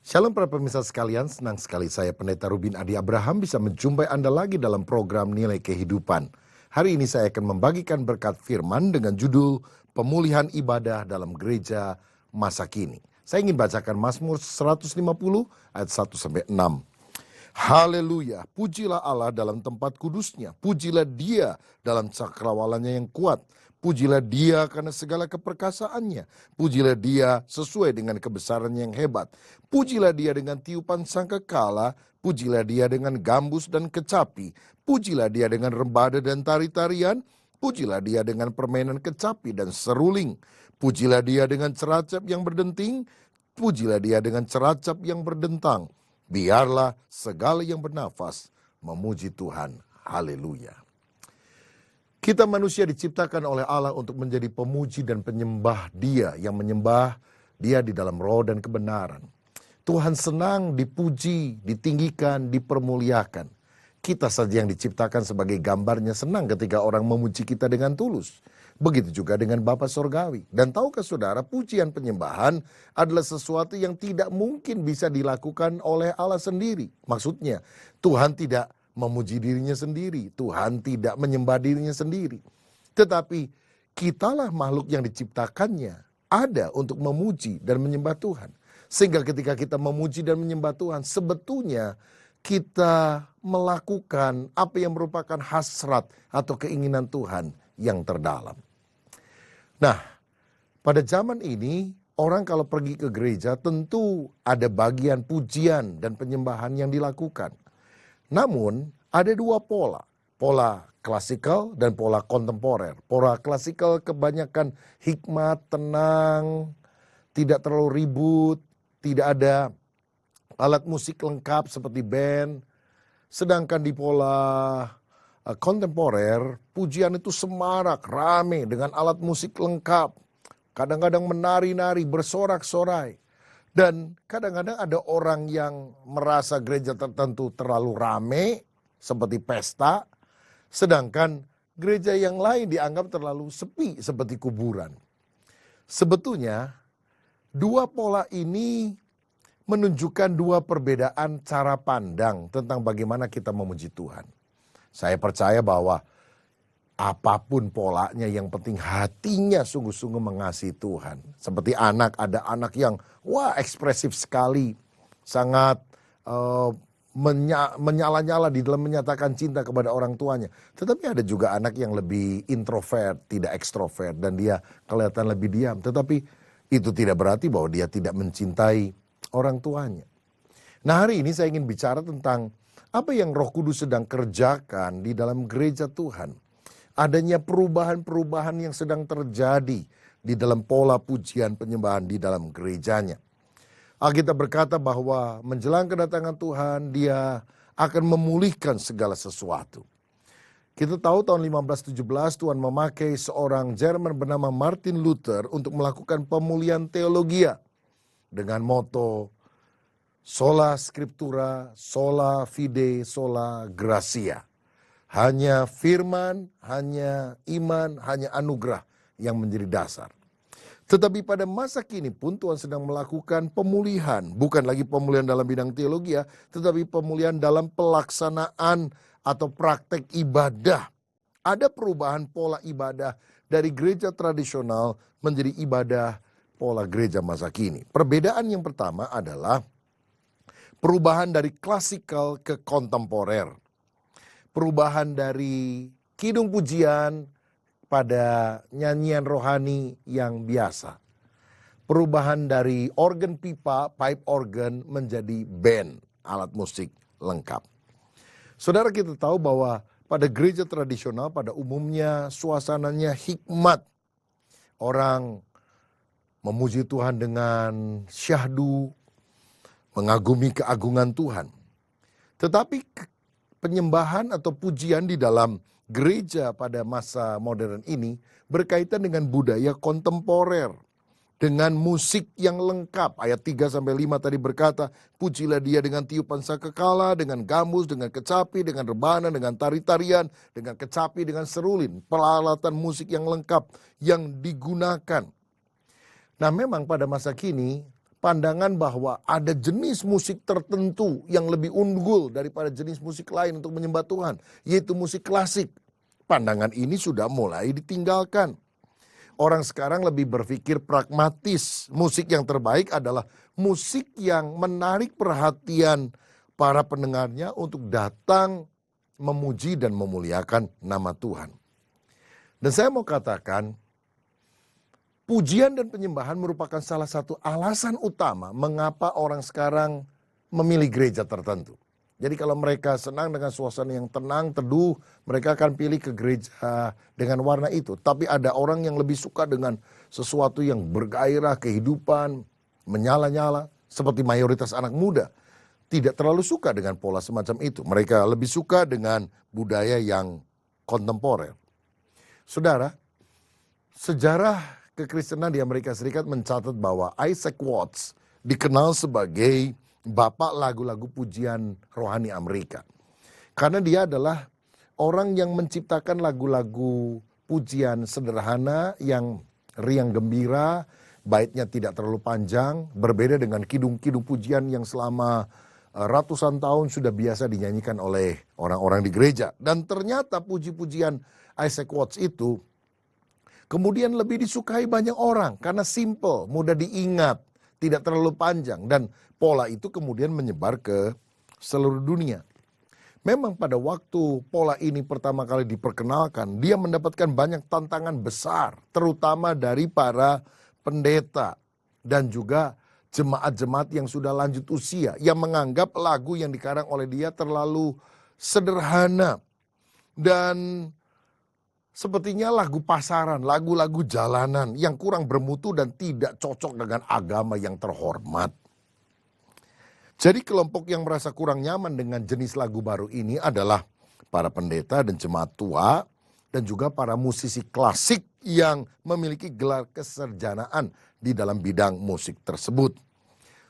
Shalom para pemirsa sekalian, senang sekali saya Pendeta Rubin Adi Abraham bisa menjumpai Anda lagi dalam program Nilai Kehidupan. Hari ini saya akan membagikan berkat firman dengan judul Pemulihan Ibadah dalam Gereja Masa Kini. Saya ingin bacakan Mazmur 150 ayat 1-6. Haleluya, pujilah Allah dalam tempat kudusnya, pujilah Dia dalam cakrawalannya yang kuat. Pujilah Dia karena segala keperkasaannya. Pujilah Dia sesuai dengan kebesarannya yang hebat. Pujilah Dia dengan tiupan sangkakala. Pujilah Dia dengan gambus dan kecapi. Pujilah Dia dengan rembada dan tari-tarian. Pujilah Dia dengan permainan kecapi dan seruling. Pujilah Dia dengan ceracap yang berdenting. Pujilah Dia dengan ceracap yang berdentang. Biarlah segala yang bernafas memuji Tuhan. Haleluya. Kita manusia diciptakan oleh Allah untuk menjadi pemuji dan penyembah Dia, yang menyembah Dia di dalam roh dan kebenaran. Tuhan senang dipuji, ditinggikan, dipermuliakan. Kita saja yang diciptakan sebagai gambarnya senang ketika orang memuji kita dengan tulus. Begitu juga dengan Bapa Sorgawi. Dan tahukah saudara, pujian penyembahan adalah sesuatu yang tidak mungkin bisa dilakukan oleh Allah sendiri. Maksudnya, Tuhan tidak memuji dirinya sendiri. Tuhan tidak menyembah dirinya sendiri. Tetapi kitalah makhluk yang diciptakannya ada untuk memuji dan menyembah Tuhan. Sehingga ketika kita memuji dan menyembah Tuhan, sebetulnya kita melakukan apa yang merupakan hasrat atau keinginan Tuhan yang terdalam. Nah, pada zaman ini orang kalau pergi ke gereja tentu ada bagian pujian dan penyembahan yang dilakukan. Namun ada dua pola klasikal dan pola kontemporer. Pola klasikal kebanyakan hikmat, tenang, tidak terlalu ribut, tidak ada alat musik lengkap seperti band. Sedangkan di pola kontemporer, pujian itu semarak, rame dengan alat musik lengkap. Kadang-kadang menari-nari, bersorak-sorai. Dan kadang-kadang ada orang yang merasa gereja tertentu terlalu rame, seperti pesta. Sedangkan gereja yang lain dianggap terlalu sepi, seperti kuburan. Sebetulnya, dua pola ini menunjukkan dua perbedaan cara pandang tentang bagaimana kita memuji Tuhan. Saya percaya bahwa apapun polanya, yang penting hatinya sungguh-sungguh mengasihi Tuhan. Seperti anak, ada anak yang ekspresif sekali, sangat menyala-nyala di dalam menyatakan cinta kepada orang tuanya. Tetapi ada juga anak yang lebih introvert, tidak ekstrovert, dan dia kelihatan lebih diam. Tetapi itu tidak berarti bahwa dia tidak mencintai orang tuanya. Nah, hari ini saya ingin bicara tentang apa yang Roh Kudus sedang kerjakan di dalam gereja Tuhan. Adanya perubahan-perubahan yang sedang terjadi di dalam pola pujian penyembahan di dalam gerejanya. Alkitab berkata bahwa menjelang kedatangan Tuhan, Dia akan memulihkan segala sesuatu. Kita tahu tahun 1517 Tuhan memakai seorang Jerman bernama Martin Luther untuk melakukan pemulihan teologia dengan moto Sola Scriptura, Sola Fide, Sola Gratia. Hanya firman, hanya iman, hanya anugerah yang menjadi dasar. Tetapi pada masa kini pun Tuhan sedang melakukan pemulihan. Bukan lagi pemulihan dalam bidang teologi, tetapi pemulihan dalam pelaksanaan atau praktek ibadah. Ada perubahan pola ibadah dari gereja tradisional menjadi ibadah pola gereja masa kini. Perbedaan yang pertama adalah perubahan dari klasikal ke kontemporer. Perubahan dari kidung pujian pada nyanyian rohani yang biasa. Perubahan dari organ pipa, pipe organ menjadi band, alat musik lengkap. Saudara, kita tahu bahwa pada gereja tradisional pada umumnya suasananya hikmat. Orang memuji Tuhan dengan syahdu, mengagumi keagungan Tuhan. Tetapi penyembahan atau pujian di dalam gereja pada masa modern ini berkaitan dengan budaya kontemporer, dengan musik yang lengkap. Ayat 3-5 tadi berkata, pujilah Dia dengan tiupan sangkakala, dengan gambus, dengan kecapi, dengan rebana, dengan tari-tarian, dengan kecapi, dengan serulin. Peralatan musik yang lengkap yang digunakan. Nah, memang pada masa kini pandangan bahwa ada jenis musik tertentu yang lebih unggul daripada jenis musik lain untuk menyembah Tuhan, yaitu musik klasik. Pandangan ini sudah mulai ditinggalkan. Orang sekarang lebih berpikir pragmatis. Musik yang terbaik adalah musik yang menarik perhatian para pendengarnya untuk datang memuji dan memuliakan nama Tuhan. Dan saya mau katakan, pujian dan penyembahan merupakan salah satu alasan utama mengapa orang sekarang memilih gereja tertentu. Jadi kalau mereka senang dengan suasana yang tenang, teduh, mereka akan pilih ke gereja dengan warna itu. Tapi ada orang yang lebih suka dengan sesuatu yang bergairah, kehidupan, menyala-nyala. Seperti mayoritas anak muda, tidak terlalu suka dengan pola semacam itu. Mereka lebih suka dengan budaya yang kontemporer. Saudara, sejarah kekristenan di Amerika Serikat mencatat bahwa Isaac Watts dikenal sebagai bapak lagu-lagu pujian rohani Amerika. Karena dia adalah orang yang menciptakan lagu-lagu pujian sederhana yang riang gembira, baitnya tidak terlalu panjang, berbeda dengan kidung-kidung pujian yang selama ratusan tahun sudah biasa dinyanyikan oleh orang-orang di gereja. Dan ternyata puji-pujian Isaac Watts itu kemudian lebih disukai banyak orang karena simple, mudah diingat, tidak terlalu panjang, dan pola itu kemudian menyebar ke seluruh dunia. Memang pada waktu pola ini pertama kali diperkenalkan, dia mendapatkan banyak tantangan besar, terutama dari para pendeta dan juga jemaat-jemaat yang sudah lanjut usia, yang menganggap lagu yang dikarang oleh dia terlalu sederhana dan sepertinya lagu pasaran, lagu-lagu jalanan yang kurang bermutu dan tidak cocok dengan agama yang terhormat. Jadi kelompok yang merasa kurang nyaman dengan jenis lagu baru ini adalah para pendeta dan jemaat tua dan juga para musisi klasik yang memiliki gelar kesarjanaan di dalam bidang musik tersebut.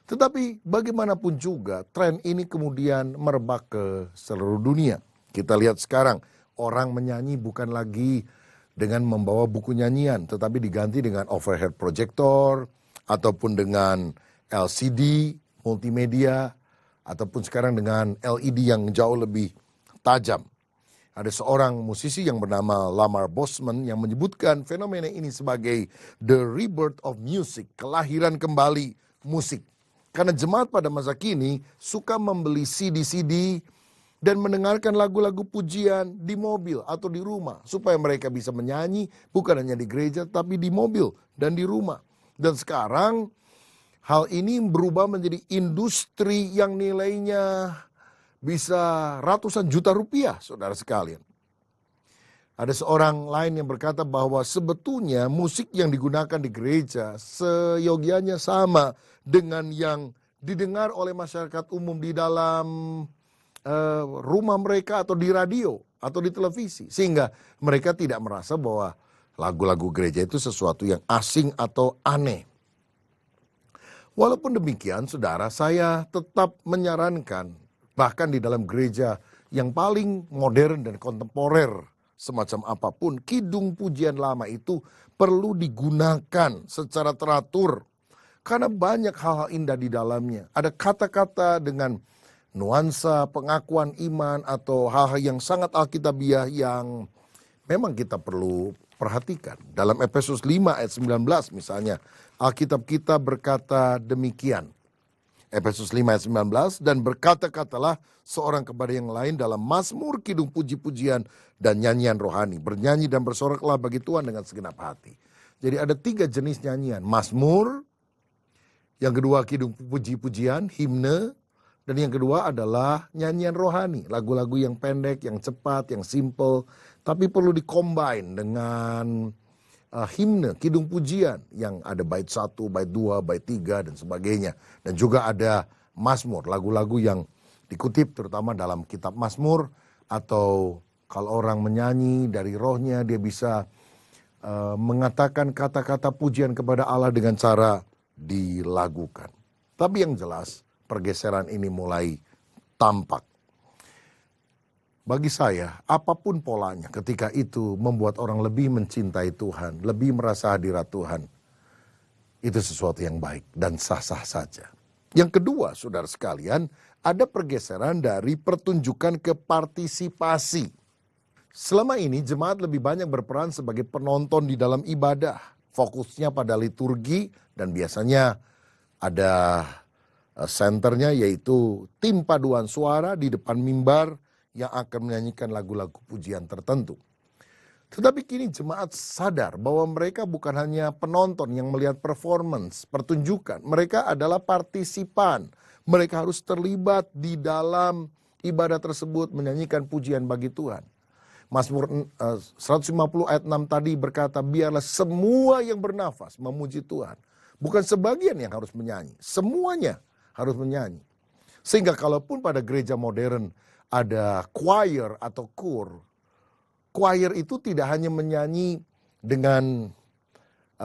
Tetapi bagaimanapun juga tren ini kemudian merebak ke seluruh dunia. Kita lihat sekarang orang menyanyi bukan lagi dengan membawa buku nyanyian, tetapi diganti dengan overhead projector, ataupun dengan LCD, multimedia, ataupun sekarang dengan LED yang jauh lebih tajam. Ada seorang musisi yang bernama Lamar Bosman yang menyebutkan fenomena ini sebagai the rebirth of music, kelahiran kembali musik. Karena jemaat pada masa kini suka membeli CD-CD dan mendengarkan lagu-lagu pujian di mobil atau di rumah, supaya mereka bisa menyanyi bukan hanya di gereja tapi di mobil dan di rumah. Dan sekarang hal ini berubah menjadi industri yang nilainya bisa ratusan juta rupiah, saudara sekalian. Ada seorang lain yang berkata bahwa sebetulnya musik yang digunakan di gereja seyogianya sama dengan yang didengar oleh masyarakat umum di dalam rumah mereka atau di radio atau di televisi, sehingga mereka tidak merasa bahwa lagu-lagu gereja itu sesuatu yang asing atau aneh. Walaupun demikian, saudara, saya tetap menyarankan bahkan di dalam gereja yang paling modern dan kontemporer semacam apapun, kidung pujian lama itu perlu digunakan secara teratur karena banyak hal-hal indah di dalamnya. Ada kata-kata dengan nuansa pengakuan iman atau hal-hal yang sangat alkitabiah yang memang kita perlu perhatikan. Dalam Efesus 5 ayat 19 misalnya, Alkitab kita berkata demikian. Efesus 5 ayat 19, dan berkata-katalah seorang kepada yang lain dalam mazmur, kidung puji-pujian dan nyanyian rohani. Bernyanyi dan bersoraklah bagi Tuhan dengan segenap hati. Jadi ada 3 jenis nyanyian. Mazmur, yang kedua kidung puji-pujian, himne, dan yang kedua adalah nyanyian rohani, lagu-lagu yang pendek, yang cepat, yang simple, tapi perlu dikombine dengan himne, kidung pujian yang ada bait 1, bait 2, bait 3 dan sebagainya. Dan juga ada mazmur, lagu-lagu yang dikutip terutama dalam kitab Mazmur, atau kalau orang menyanyi dari rohnya dia bisa mengatakan kata-kata pujian kepada Allah dengan cara dilagukan. Tapi yang jelas pergeseran ini mulai tampak. Bagi saya, apapun polanya ketika itu membuat orang lebih mencintai Tuhan, lebih merasa hadirat Tuhan. itu sesuatu yang baik dan sah-sah saja. Yang kedua, saudara sekalian, ada pergeseran dari pertunjukan ke partisipasi. Selama ini jemaat lebih banyak berperan sebagai penonton di dalam ibadah. Fokusnya pada liturgi dan biasanya ada senternya yaitu tim paduan suara di depan mimbar yang akan menyanyikan lagu-lagu pujian tertentu. Tetapi kini jemaat sadar bahwa mereka bukan hanya penonton yang melihat performance, pertunjukan. Mereka adalah partisipan. Mereka harus terlibat di dalam ibadah tersebut menyanyikan pujian bagi Tuhan. Mazmur 150 ayat 6 tadi berkata, biarlah semua yang bernafas memuji Tuhan. Bukan sebagian yang harus menyanyi, semuanya harus menyanyi. Sehingga kalaupun pada gereja modern ada choir atau kur, choir itu tidak hanya menyanyi dengan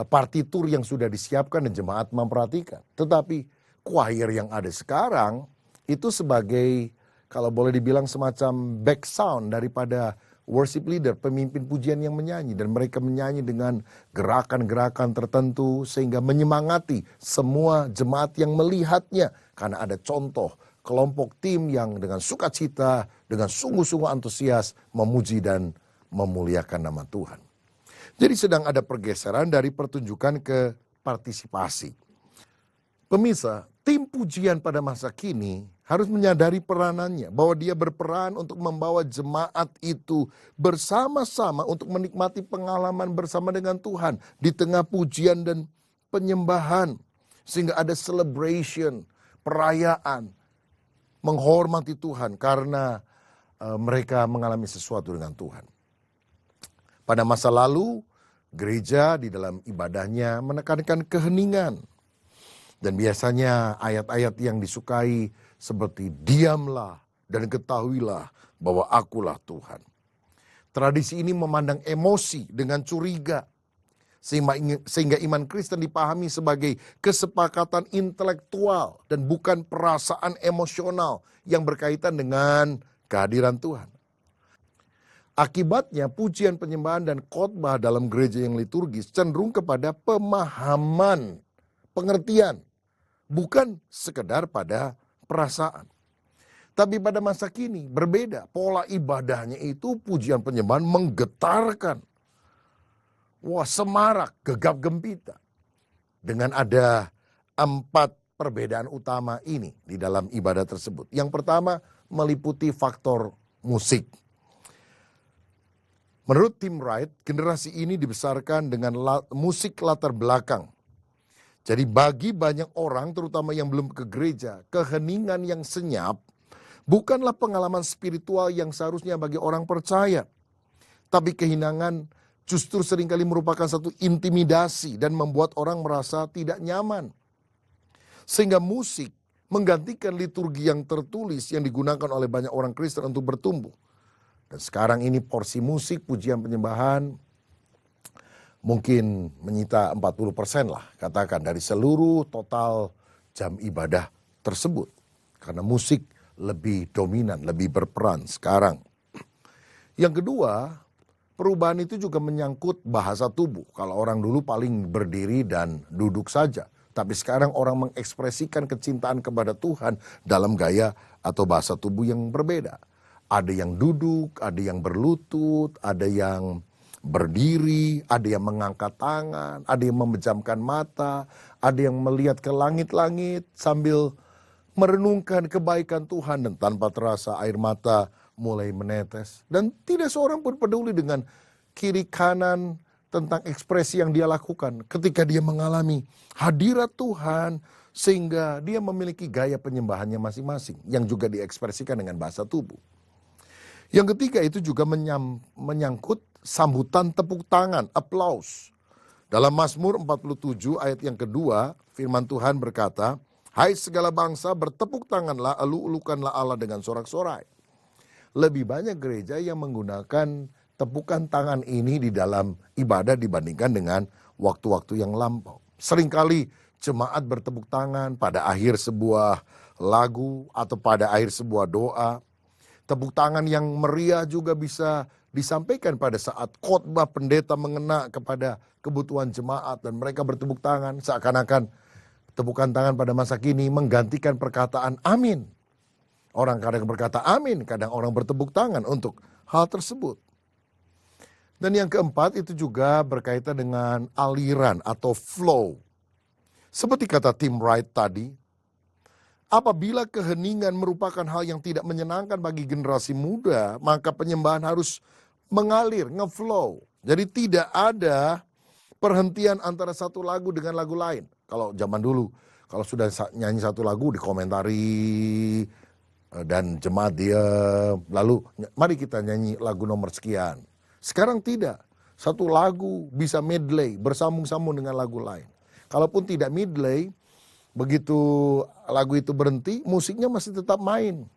partitur yang sudah disiapkan dan jemaat memperhatikan. Tetapi choir yang ada sekarang itu sebagai, kalau boleh dibilang semacam back sound daripada worship leader, pemimpin pujian yang menyanyi. Dan mereka menyanyi dengan gerakan-gerakan tertentu sehingga menyemangati semua jemaat yang melihatnya. Karena ada contoh kelompok tim yang dengan sukacita, dengan sungguh-sungguh antusias memuji dan memuliakan nama Tuhan. Jadi sedang ada pergeseran dari pertunjukan ke partisipasi. Pemirsa, tim pujian pada masa kini harus menyadari peranannya, bahwa dia berperan untuk membawa jemaat itu bersama-sama untuk menikmati pengalaman bersama dengan Tuhan di tengah pujian dan penyembahan. Sehingga ada celebration, perayaan, menghormati Tuhan karena mereka mengalami sesuatu dengan Tuhan. Pada masa lalu, gereja di dalam ibadahnya menekankan keheningan. Dan biasanya ayat-ayat yang disukai seperti diamlah dan ketahuilah bahwa akulah Tuhan. Tradisi ini memandang emosi dengan curiga. Sehingga iman Kristen dipahami sebagai kesepakatan intelektual dan bukan perasaan emosional yang berkaitan dengan kehadiran Tuhan. Akibatnya pujian, penyembahan, dan khotbah dalam gereja yang liturgis cenderung kepada pemahaman, pengertian, bukan sekedar pada perasaan. Tapi pada masa kini berbeda. Pola ibadahnya itu pujian penyembahan menggetarkan. Wah, semarak, gegap gempita. Dengan ada 4 perbedaan utama ini di dalam ibadah tersebut. Yang pertama meliputi faktor musik. Menurut Tim Wright, generasi ini dibesarkan dengan musik latar belakang. Jadi bagi banyak orang, terutama yang belum ke gereja, keheningan yang senyap bukanlah pengalaman spiritual yang seharusnya bagi orang percaya. Tapi kehinangan justru seringkali merupakan satu intimidasi dan membuat orang merasa tidak nyaman. Sehingga musik menggantikan liturgi yang tertulis yang digunakan oleh banyak orang Kristen untuk bertumbuh. Dan sekarang ini porsi musik, pujian, penyembahan mungkin menyita 40% lah, katakan, dari seluruh total jam ibadah tersebut. Karena musik lebih dominan, lebih berperan sekarang. Yang kedua, perubahan itu juga menyangkut bahasa tubuh. Kalau orang dulu paling berdiri dan duduk saja. Tapi sekarang orang mengekspresikan kecintaan kepada Tuhan dalam gaya atau bahasa tubuh yang berbeda. Ada yang duduk, ada yang berlutut, ada yang berdiri, ada yang mengangkat tangan, ada yang memejamkan mata, ada yang melihat ke langit-langit sambil merenungkan kebaikan Tuhan, dan tanpa terasa air mata mulai menetes. Dan tidak seorang pun peduli dengan kiri kanan tentang ekspresi yang dia lakukan ketika dia mengalami hadirat Tuhan, sehingga dia memiliki gaya penyembahannya masing-masing yang juga diekspresikan dengan bahasa tubuh. Yang ketiga itu juga menyangkut sambutan tepuk tangan, applause. Dalam Mazmur 47 ayat yang kedua, firman Tuhan berkata, hai segala bangsa, bertepuk tanganlah, elu-elukanlah Allah dengan sorak-sorai. Lebih banyak gereja yang menggunakan tepukan tangan ini di dalam ibadah dibandingkan dengan waktu-waktu yang lampau. Seringkali jemaat bertepuk tangan pada akhir sebuah lagu atau pada akhir sebuah doa. Tepuk tangan yang meriah juga bisa disampaikan pada saat khotbah pendeta mengena kepada kebutuhan jemaat dan mereka bertepuk tangan, seakan-akan tepukan tangan pada masa kini menggantikan perkataan amin. Orang kadang berkata amin, kadang orang bertepuk tangan untuk hal tersebut. Dan yang keempat itu juga berkaitan dengan aliran atau flow. Seperti kata Tim Wright tadi, apabila keheningan merupakan hal yang tidak menyenangkan bagi generasi muda, maka penyembahan harus mengalir, ngeflow. Jadi tidak ada perhentian antara satu lagu dengan lagu lain. Kalau zaman dulu, kalau sudah nyanyi satu lagu dikomentari dan jemaat dia, lalu mari kita nyanyi lagu nomor sekian. Sekarang tidak, satu lagu bisa medley, bersambung-sambung dengan lagu lain. Kalaupun tidak medley, begitu lagu itu berhenti, musiknya masih tetap main.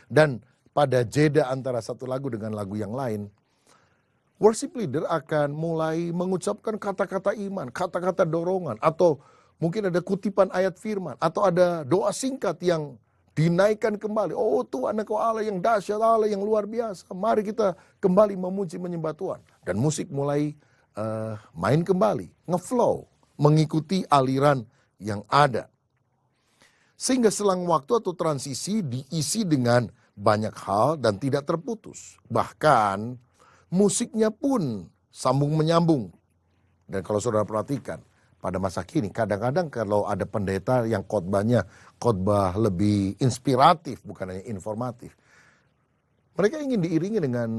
Dan pada jeda antara satu lagu dengan lagu yang lain, worship leader akan mulai mengucapkan kata-kata iman, kata-kata dorongan, atau mungkin ada kutipan ayat firman, atau ada doa singkat yang dinaikkan kembali. Oh Tuhan, Engkau Allah yang dahsyat, Allah yang luar biasa. Mari kita kembali memuji menyembah Tuhan. Dan musik mulai main kembali, ngeflow, mengikuti aliran yang ada. Sehingga selang waktu atau transisi diisi dengan banyak hal dan tidak terputus. Bahkan musiknya pun sambung menyambung. Dan kalau saudara perhatikan, pada masa kini kadang-kadang kalau ada pendeta yang khotbahnya khotbah lebih inspiratif bukan hanya informatif, mereka ingin diiringi dengan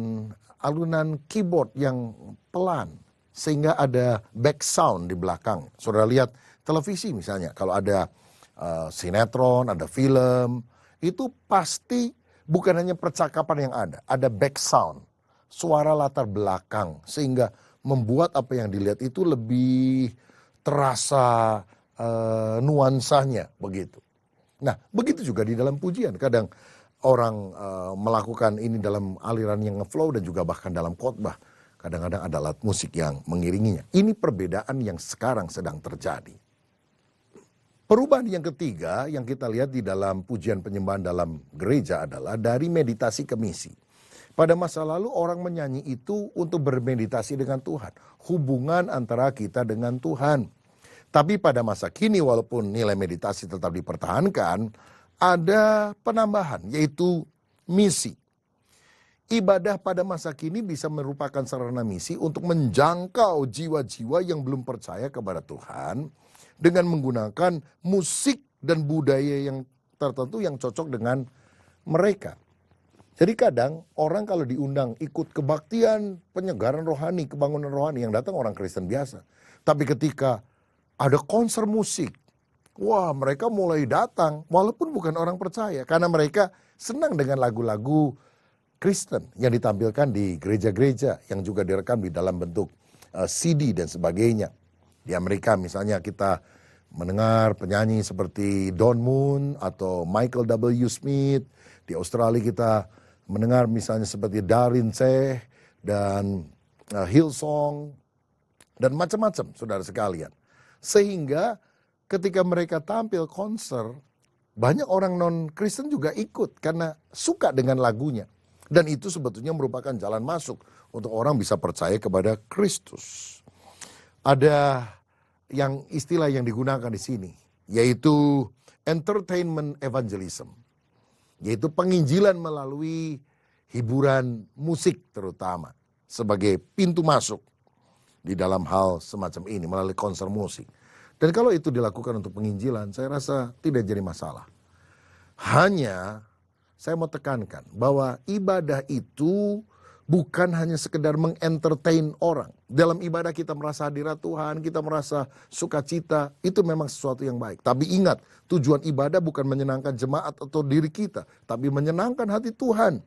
alunan keyboard yang pelan sehingga ada back sound di belakang. Saudara lihat televisi misalnya, kalau ada sinetron, ada film, itu pasti bukan hanya percakapan yang ada back sound, suara latar belakang, sehingga membuat apa yang dilihat itu lebih terasa nuansanya begitu. Nah, begitu juga di dalam pujian. Kadang orang melakukan ini dalam aliran yang ngeflow dan juga bahkan dalam khotbah. Kadang-kadang ada alat musik yang mengiringinya. Ini perbedaan yang sekarang sedang terjadi. Perubahan yang ketiga yang kita lihat di dalam pujian penyembahan dalam gereja adalah dari meditasi ke misi. Pada masa lalu orang menyanyi itu untuk bermeditasi dengan Tuhan. Hubungan antara kita dengan Tuhan. Tapi pada masa kini walaupun nilai meditasi tetap dipertahankan, ada penambahan yaitu misi. Ibadah pada masa kini bisa merupakan sarana misi untuk menjangkau jiwa-jiwa yang belum percaya kepada Tuhan dengan menggunakan musik dan budaya yang tertentu yang cocok dengan mereka. Jadi kadang orang kalau diundang ikut kebaktian, penyegaran rohani, kebangunan rohani, yang datang orang Kristen biasa. Tapi ketika ada konser musik, wah mereka mulai datang walaupun bukan orang percaya. Karena mereka senang dengan lagu-lagu Kristen yang ditampilkan di gereja-gereja yang juga direkam di dalam bentuk CD dan sebagainya. Di Amerika misalnya kita mendengar penyanyi seperti Don Moon atau Michael W. Smith. Di Australia kita mendengar misalnya seperti Darin Seh dan Hillsong dan macam-macam saudara sekalian. Sehingga ketika mereka tampil konser, banyak orang non-Kristen juga ikut karena suka dengan lagunya. Dan itu sebetulnya merupakan jalan masuk untuk orang bisa percaya kepada Kristus. Ada yang istilah yang digunakan di sini, yaitu entertainment evangelism. Yaitu penginjilan melalui hiburan musik terutama sebagai pintu masuk di dalam hal semacam ini melalui konser musik. Dan kalau itu dilakukan untuk penginjilan, saya rasa tidak jadi masalah. Hanya saya mau tekankan bahwa ibadah itu bukan hanya sekedar mengentertain orang. Dalam ibadah kita merasa hadirat Tuhan, kita merasa sukacita, itu memang sesuatu yang baik. Tapi ingat, tujuan ibadah bukan menyenangkan jemaat atau diri kita, tapi menyenangkan hati Tuhan.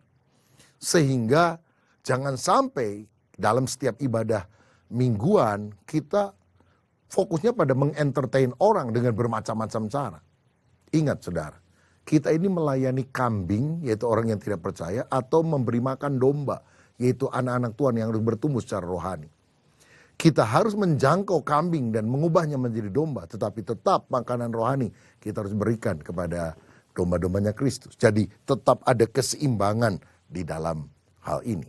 Sehingga jangan sampai dalam setiap ibadah mingguan kita fokusnya pada mengentertain orang dengan bermacam-macam cara. Ingat saudara, kita ini melayani kambing, yaitu orang yang tidak percaya, atau memberi makan domba, yaitu anak-anak Tuhan yang harus bertumbuh secara rohani. Kita harus menjangkau kambing dan mengubahnya menjadi domba, tetapi tetap makanan rohani kita harus berikan kepada domba-dombanya Kristus. Jadi tetap ada keseimbangan di dalam hal ini.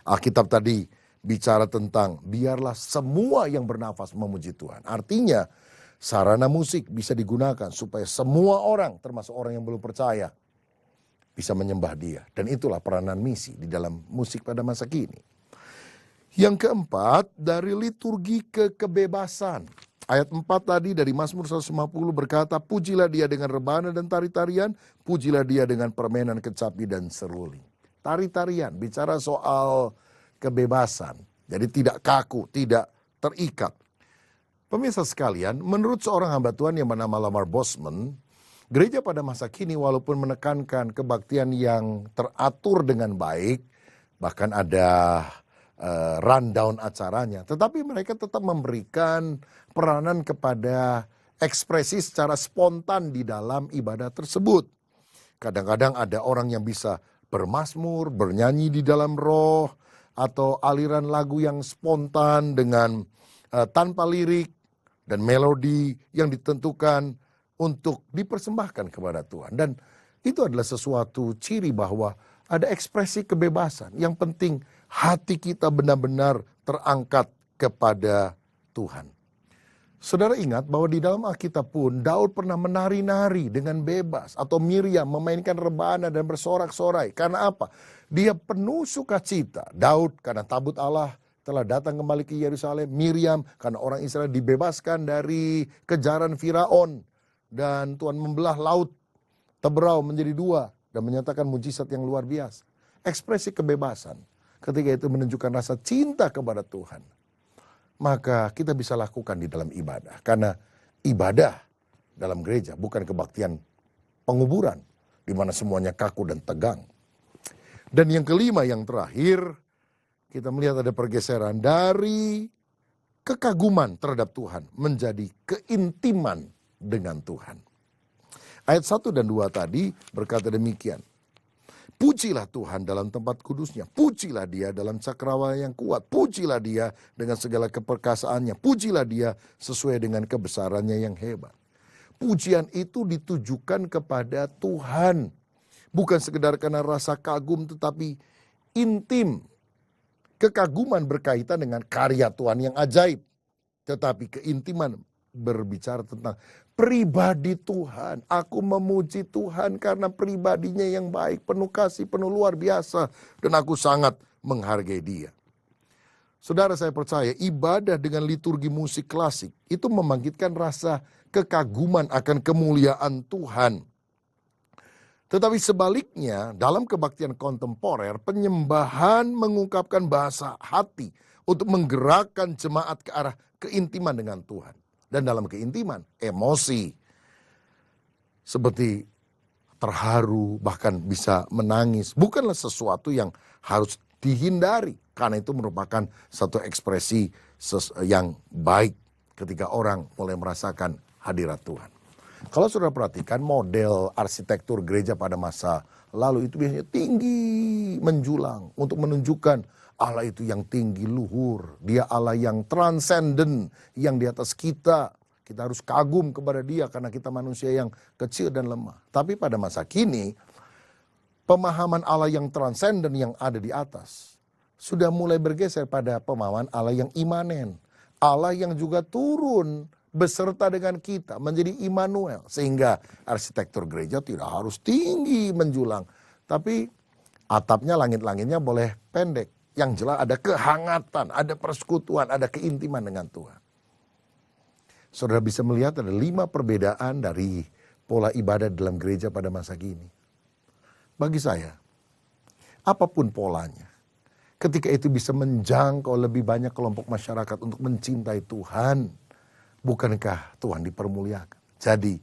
Alkitab tadi bicara tentang biarlah semua yang bernafas memuji Tuhan. Artinya sarana musik bisa digunakan supaya semua orang, termasuk orang yang belum percaya, bisa menyembah Dia. Dan itulah peranan misi di dalam musik pada masa kini. Yang keempat, dari liturgi ke kebebasan. Ayat 4 tadi dari Mazmur 150 berkata, pujilah Dia dengan rebana dan tari-tarian, pujilah Dia dengan permainan kecapi dan seruling. Tari-tarian bicara soal kebebasan. Jadi tidak kaku, tidak terikat. Pemirsa sekalian, menurut seorang hamba Tuhan yang bernama Lamar Bosman, gereja pada masa kini walaupun menekankan kebaktian yang teratur dengan baik, bahkan ada rundown acaranya, tetapi mereka tetap memberikan peranan kepada ekspresi secara spontan di dalam ibadah tersebut. Kadang-kadang ada orang yang bisa bermazmur, bernyanyi di dalam roh, atau aliran lagu yang spontan dengan tanpa lirik dan melodi yang ditentukan untuk dipersembahkan kepada Tuhan. Dan itu adalah sesuatu ciri bahwa ada ekspresi kebebasan. Yang penting hati kita benar-benar terangkat kepada Tuhan. Saudara ingat bahwa di dalam Alkitab pun Daud pernah menari-nari dengan bebas. Atau Miriam memainkan rebana dan bersorak-sorai. Karena apa? Dia penuh sukacita. Daud karena tabut Allah telah datang kembali ke Yerusalem. Miriam karena orang Israel dibebaskan dari kejaran Firaun. Dan Tuhan membelah laut Teberau menjadi dua. Dan menyatakan mujizat yang luar biasa. Ekspresi kebebasan. Ketika itu menunjukkan rasa cinta kepada Tuhan. Maka kita bisa lakukan di dalam ibadah. Karena ibadah dalam gereja bukan kebaktian penguburan. Di mana semuanya kaku dan tegang. Dan yang kelima, yang terakhir, kita melihat ada pergeseran dari kekaguman terhadap Tuhan menjadi keintiman dengan Tuhan. Ayat 1 dan 2 tadi berkata demikian. Pujilah Tuhan dalam tempat kudusnya. Pujilah Dia dalam cakrawala yang kuat. Pujilah Dia dengan segala keperkasaannya. Pujilah Dia sesuai dengan kebesarannya yang hebat. Pujian itu ditujukan kepada Tuhan. Bukan sekedar karena rasa kagum tetapi intim. Kekaguman berkaitan dengan karya Tuhan yang ajaib. Tetapi keintiman berbicara tentang pribadi Tuhan. Aku memuji Tuhan karena pribadinya yang baik, penuh kasih, penuh luar biasa. Dan aku sangat menghargai Dia. Saudara, saya percaya ibadah dengan liturgi musik klasik itu membangkitkan rasa kekaguman akan kemuliaan Tuhan. Tetapi sebaliknya, dalam kebaktian kontemporer, penyembahan mengungkapkan bahasa hati untuk menggerakkan jemaat ke arah keintiman dengan Tuhan. Dan dalam keintiman, emosi seperti terharu, bahkan bisa menangis. Bukanlah sesuatu yang harus dihindari. Karena itu merupakan satu ekspresi yang baik ketika orang mulai merasakan hadirat Tuhan. Kalau saudara perhatikan model arsitektur gereja pada masa lalu itu biasanya tinggi menjulang untuk menunjukkan Allah itu yang tinggi luhur. Dia Allah yang transenden, yang di atas kita. Kita harus kagum kepada Dia karena kita manusia yang kecil dan lemah. Tapi pada masa kini, pemahaman Allah yang transenden yang ada di atas sudah mulai bergeser pada pemahaman Allah yang imanen. Allah yang juga turun beserta dengan kita menjadi Immanuel. Sehingga arsitektur gereja tidak harus tinggi menjulang. Tapi atapnya, langit-langitnya boleh pendek. Yang jelas ada kehangatan, ada persekutuan, ada keintiman dengan Tuhan. Saudara bisa melihat ada 5 perbedaan dari pola ibadah dalam gereja pada masa kini. Bagi saya, apapun polanya, ketika itu bisa menjangkau lebih banyak kelompok masyarakat untuk mencintai Tuhan, bukankah Tuhan dipermuliakan? Jadi,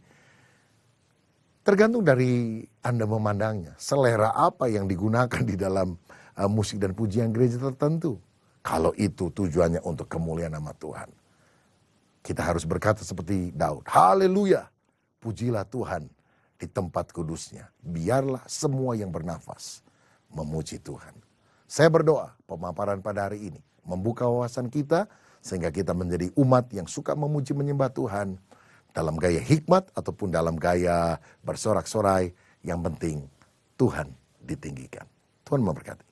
tergantung dari Anda memandangnya, selera apa yang digunakan di dalam musik dan pujian gereja tertentu. Kalau itu tujuannya untuk kemuliaan nama Tuhan, kita harus berkata seperti Daud, haleluya, pujilah Tuhan di tempat kudusnya. Biarlah semua yang bernafas memuji Tuhan. Saya berdoa pemaparan pada hari ini membuka wawasan kita sehingga kita menjadi umat yang suka memuji menyembah Tuhan dalam gaya hikmat ataupun dalam gaya bersorak-sorai. Yang penting Tuhan ditinggikan. Tuhan memberkati.